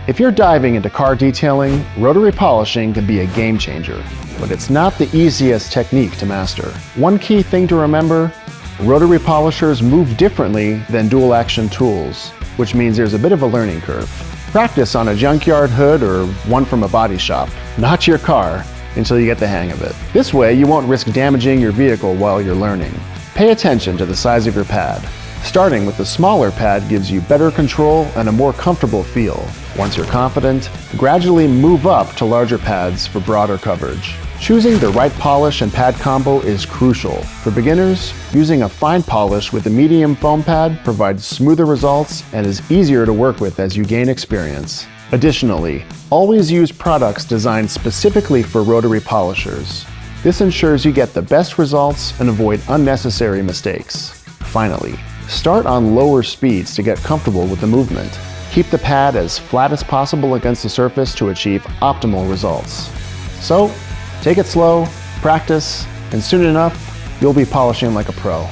If you're diving into car detailing, rotary polishing can be a game changer, but it's not the easiest technique to master. One key thing to remember, rotary polishers move differently than dual action tools, which means there's a bit of a learning curve. Practice on a junkyard hood or one from a body shop, not your car, until you get the hang of it. This way, you won't risk damaging your vehicle while you're learning. Pay attention to the size of your pad. Starting with the smaller pad gives you better control and a more comfortable feel. Once you're confident, gradually move up to larger pads for broader coverage. Choosing the right polish and pad combo is crucial. For beginners, using a fine polish with a medium foam pad provides smoother results and is easier to work with as you gain experience. Additionally, always use products designed specifically for rotary polishers. This ensures you get the best results and avoid unnecessary mistakes. Finally, start on lower speeds to get comfortable with the movement. Keep the pad as flat as possible against the surface to achieve optimal results. So, take it slow, practice, and soon enough, you'll be polishing like a pro.